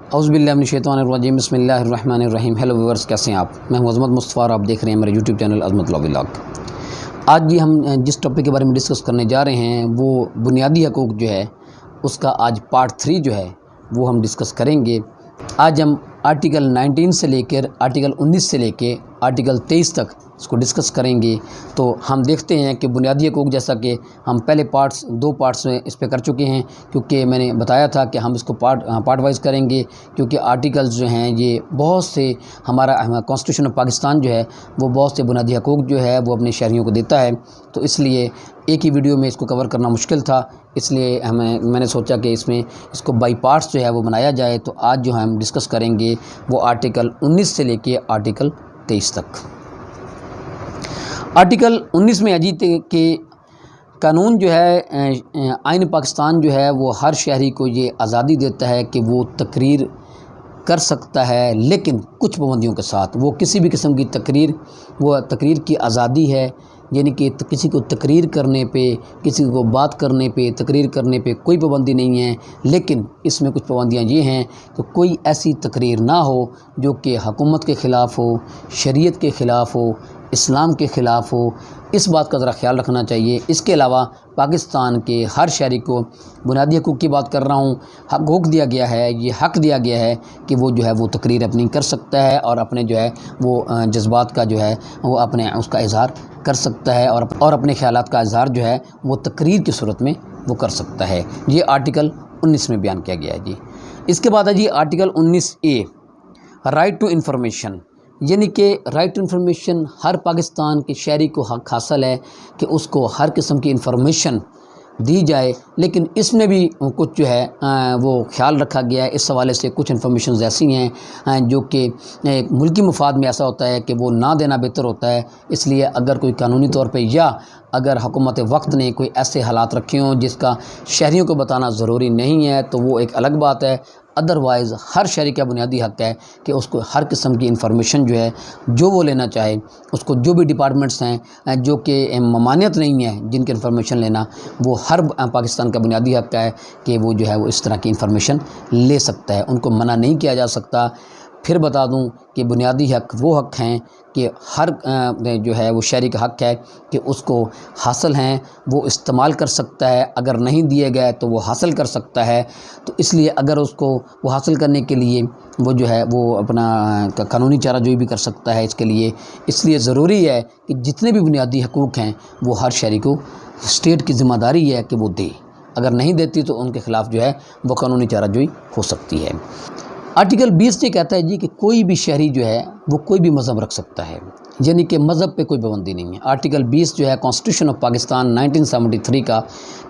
औज़ुबिल्लाहिमिनश्शैतानिर्रजीम बिस्मिल्लाहिर्रहमानिर्रहीम। Hello viewers, कैसे हैं आप? मैं हूं अज़मत मुस्तफ़ा और आप देख रहे हैं मेरे यूट्यूब चैनल अज़मत लॉ व्लॉग। आज ये हम जिस टॉपिक के बारे में डिस्कस करने जा रहे हैं वो बुनियादी हकूक़ जो है उसका आज पार्ट 3 जो है वो हम डिस्कस करेंगे। आज हम आर्टिकल 19 से लेकर आर्टिकल 19 से लेकर आर्टिकल 23 तक इसको डिस्कस करेंगे। तो हम देखते हैं कि बुनियादी हकूक़, जैसा कि हम पहले दो पार्ट्स में इस पे कर चुके हैं, क्योंकि मैंने बताया था कि हम इसको पार्ट वाइज करेंगे, क्योंकि आर्टिकल्स जो हैं ये बहुत से हमारा कॉन्स्टिट्यूशन ऑफ पाकिस्तान जो है वो बहुत से बुनियादी हकूक़ जो है वो अपने शहरियों को देता है। तो इसलिए एक ही वीडियो में इसको कवर करना मुश्किल था, इसलिए मैंने सोचा कि इसको बाई पार्ट्स जो है वो बनाया जाए। तो आज जो हम डिस्कस करेंगे वो आर्टिकल 19 से लेके आर्टिकल 23 तक। आर्टिकल 19 में अजीत के कानून जो है आइन पाकिस्तान जो है वो हर शहरी को ये आज़ादी देता है कि वो तकरीर कर सकता है, लेकिन कुछ पाबंदियों के साथ। वो किसी भी किस्म की तकरीर की आज़ादी है, यानी कि किसी को तकरीर करने पे, किसी को बात करने पे, तकरीर करने पे कोई पाबंदी नहीं है। लेकिन इसमें कुछ पाबंदियाँ ये हैं कि कोई ऐसी तकरीर ना हो जो कि हुकूमत के ख़िलाफ़ हो, शरीयत के ख़िलाफ़ हो, इस्लाम के ख़िलाफ़ हो। इस बात का ज़रा ख्याल रखना चाहिए। इसके अलावा पाकिस्तान के हर शहरी को बुनियादी हकूक़ की बात कर रहा हूँ, हकूक़ दिया गया है, ये हक़ दिया गया है कि वो जो है वो तकरीर अपनी कर सकता है और अपने जो है वो जज्बात का जो है वो अपने उसका इज़हार कर सकता है और अपने ख़यालात का इज़हार जो है वो तकरीर की सूरत में वो कर सकता है। ये आर्टिकल 19 में बयान किया गया है जी। इसके बाद है जी article 19A, right to information, यानी कि राइट टू इंफॉर्मेशन हर पाकिस्तान के शहरी को हक़ हासिल है कि उसको हर किस्म की इंफॉर्मेशन दी जाए। लेकिन इसमें भी कुछ जो है वो ख्याल रखा गया है। इस हवाले से कुछ इन्फॉर्मेशन ऐसी हैं जो कि मुल्की मफाद में ऐसा होता है कि वो ना देना बेहतर होता है। इसलिए अगर कोई कानूनी तौर पे या अगर हुकूमत वक्त ने कोई ऐसे हालात रखे हों जिसका शहरियों को बताना ज़रूरी नहीं है तो वो एक अलग बात है। अदरवाइज़ हर शहरी का बुनियादी हक़ है कि उसको हर किस्म की इंफॉर्मेशन जो है जो वो लेना चाहे, उसको जो भी डिपार्टमेंट्स हैं जो कि ममानियत नहीं है जिनकी इंफॉर्मेशन लेना, वो हर पाकिस्तान का बुनियादी हक़ है कि वो जो है वो इस तरह की इंफॉर्मेशन ले सकता है, उनको मना नहीं किया जा सकता। फिर बता दूं कि बुनियादी हक़ वो हक़ हैं कि हर जो है वो शहरी का हक़ है कि उसको हासिल हैं वो इस्तेमाल कर सकता है, अगर नहीं दिए गए तो वो हासिल कर सकता है। तो इसलिए अगर उसको वो हासिल करने के लिए वो जो है वो अपना कानूनी चाराजोई भी कर सकता है इसके लिए। इसलिए ज़रूरी है कि जितने भी बुनियादी हकूक़ हैं वो हर शहरी को स्टेट की ज़िम्मेदारी है कि वो दे। अगर नहीं देती तो उनके ख़िलाफ़ जो है वो कानूनी चाराजोई हो सकती है। आर्टिकल 20 ये कहता है जी कि कोई भी शहरी जो है वो कोई भी मज़हब रख सकता है, यानी कि मज़हब पे कोई पाबंदी नहीं है। आर्टिकल 20 जो है कॉन्स्टिट्यूशन ऑफ पाकिस्तान 1973 का,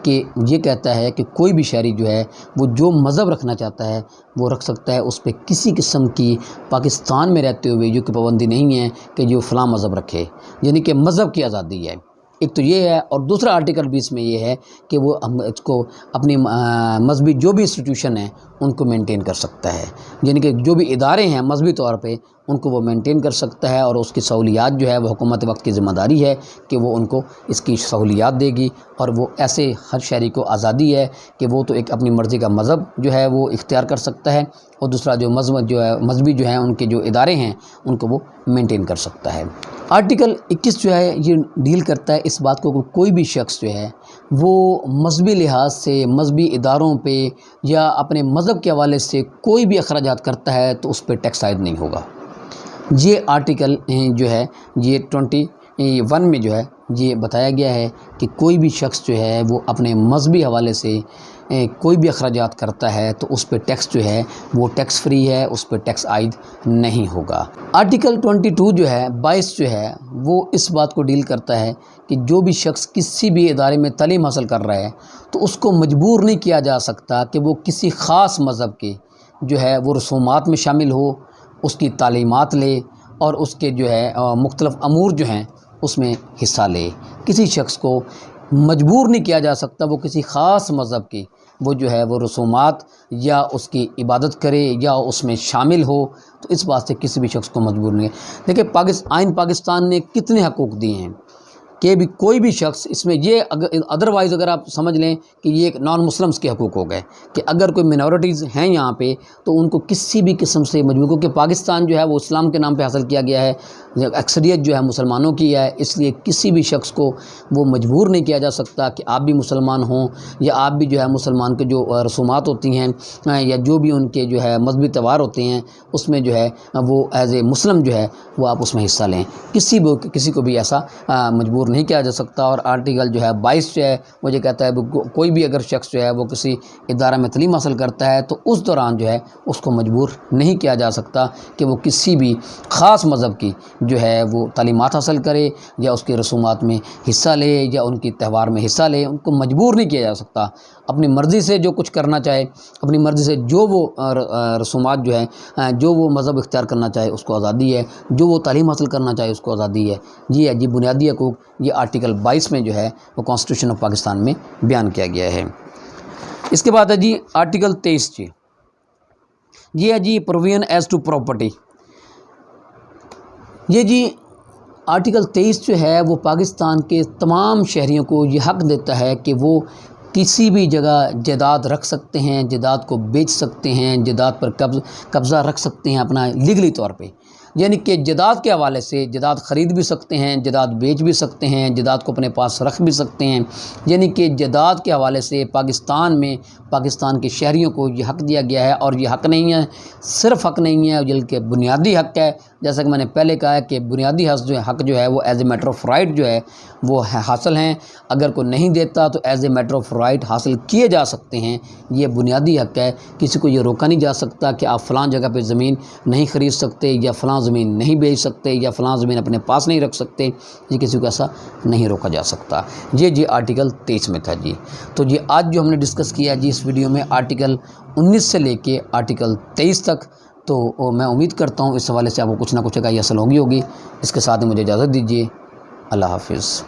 कि ये कहता है कि कोई भी शहरी जो है वो जो मज़हब रखना चाहता है वो रख सकता है। उस पर किसी किस्म की पाकिस्तान में रहते हुए जो कि पाबंदी नहीं है कि जो फ़लाँ मज़हब रखे, यानी कि मज़हब की आज़ादी है। एक तो ये है, और दूसरा आर्टिकल 20 में ये है कि वो इसको अपनी मजहबी जो भी इंस्टीट्यूशन है उनको मेंटेन कर सकता है, यानी कि जो भी इदारे हैं मजहबी तौर पे उनको वो मेंटेन कर सकता है। और उसकी सहूलियात जो है वो हुकूमत वक्त की ज़िम्मेदारी है कि वो उनको इसकी सहूलियात देगी। और वो ऐसे हर शहरी को आज़ादी है कि वो तो एक अपनी मर्ज़ी का मज़हब जो है वो इख्तियार कर सकता है, और दूसरा जो मजहबी जो है उनके जो इदारे हैं उनको वो मेंटेन कर सकता है। आर्टिकल 21 जो है ये डील करता है इस बात को, कोई भी शख्स जो है वो मजहबी लिहाज से मजहबी इदारों पे या अपने मज़हब के हवाले से कोई भी अखराजात करता है तो उस पर टैक्स आयद नहीं होगा। ये आर्टिकल जो है ये 21 में जो है ये बताया गया है कि कोई भी शख्स जो है वो अपने मजहबी हवाले से कोई भी अखराजात करता है तो उस पर टैक्स जो है वो टैक्स फ्री है, उस पर टैक्स आयद नहीं होगा। आर्टिकल 22 जो है 22 जो है वो इस बात को डील करता है कि जो भी शख्स किसी भी इदारे में तालीम हासिल कर रहा है तो उसको मजबूर नहीं किया जा सकता कि वो किसी ख़ास मज़हब के जो है वो रसूमात में शामिल हो, उसकी तालीमात ले और उसके जो है मुख्तलिफ़ अमूर जो हैं उसमें हिस्सा ले। किसी शख्स को मजबूर नहीं किया जा सकता वो किसी ख़ास मज़हब की वो जो है वो रसूमात या उसकी इबादत करे या उसमें शामिल हो। तो इस बात से किसी भी शख्स को मजबूर नहीं है। देखिए आइन पाकिस्तान ने कितने हकूक़ दिए हैं, کہ بھی کوئی بھی شخص اس میں یہ ادروائز اگر آپ سمجھ لیں کہ یہ ایک نان مسلمس کے حقوق ہو گئے کہ اگر کوئی منورٹیز ہیں یہاں پہ تو ان کو کسی بھی قسم سے مجبور، کیونکہ پاکستان جو ہے وہ اسلام کے نام پہ حاصل کیا گیا ہے، اکثریت جو ہے مسلمانوں کی ہے، اس لیے کسی بھی شخص کو وہ مجبور نہیں کیا جا سکتا کہ آپ بھی مسلمان ہوں یا آپ بھی جو ہے مسلمان کے جو رسومات ہوتی ہیں یا جو بھی ان کے جو ہے مذہبی تہوار ہوتے ہیں اس میں جو ہے وہ ایز اے مسلم جو ہے وہ آپ اس میں حصہ لیں، کسی کو بھی ایسا مجبور نہیں کیا جا سکتا۔ اور آرٹیکل جو ہے 22 جو ہے وہ یہ کہتا ہے کوئی بھی اگر شخص جو ہے وہ کسی ادارہ میں تعلیم حاصل کرتا ہے تو اس دوران جو ہے اس کو مجبور نہیں کیا جا سکتا کہ وہ کسی بھی خاص مذہب کی جو ہے وہ تعلیمات حاصل کرے یا اس کی رسومات میں حصہ لے یا ان کی تہوار میں حصہ لے، ان کو مجبور نہیں کیا جا سکتا۔ اپنی مرضی سے جو کچھ کرنا چاہے، اپنی مرضی سے جو وہ رسومات جو ہے جو وہ مذہب اختیار کرنا چاہے اس کو آزادی ہے، جو وہ تعلیم حاصل کرنا چاہے اس کو آزادی ہے۔ یہ ہے جی بنیادی حقوق، یہ آرٹیکل 22 میں جو ہے وہ کانسٹیٹیوشن آف پاکستان میں بیان کیا گیا ہے۔ اس کے بعد ہے جی آرٹیکل 23 جی، یہ ہے جی پروویژن ایز ٹو پراپرٹی۔ یہ جی آرٹیکل 23 جو ہے وہ پاکستان کے تمام شہریوں کو یہ حق دیتا ہے کہ وہ کسی بھی جگہ جائیداد رکھ سکتے ہیں، جائیداد کو بیچ سکتے ہیں، جائیداد پر قبضہ رکھ سکتے ہیں اپنا لیگلی طور پہ، یعنی کہ جائیداد کے حوالے سے جائیداد خرید بھی سکتے ہیں، جائیداد بیچ بھی سکتے ہیں، جائیداد کو اپنے پاس رکھ بھی سکتے ہیں، یعنی کہ جائیداد کے حوالے سے پاکستان میں پاکستان کے شہریوں کو یہ حق دیا گیا ہے۔ اور یہ حق نہیں ہے، صرف حق نہیں ہے بلکہ بنیادی حق ہے، جیسا کہ میں نے پہلے کہا ہے کہ بنیادی حق جو ہے وہ as a matter of right جو ہے وہ حاصل ہیں، اگر کوئی نہیں دیتا تو as a matter of right حاصل کیے جا سکتے ہیں۔ یہ بنیادی حق ہے، کسی کو یہ روکا نہیں جا سکتا کہ آپ فلاں جگہ پہ زمین نہیں خرید سکتے یا فلاں زمین نہیں بیچ سکتے یا فلاں زمین اپنے پاس نہیں رکھ سکتے، یہ کسی کو ایسا نہیں روکا جا سکتا۔ یہ جی آرٹیکل 23 میں تھا جی۔ تو یہ آج جو ہم نے ڈسکس کیا جی اس ویڈیو میں آرٹیکل 19 سے لے کے آرٹیکل 23 تک، تو میں امید کرتا ہوں اس حوالے سے آپ کو کچھ نہ کچھ حاصل ہوگی۔ اس کے ساتھ ہی مجھے اجازت دیجیے، اللہ حافظ۔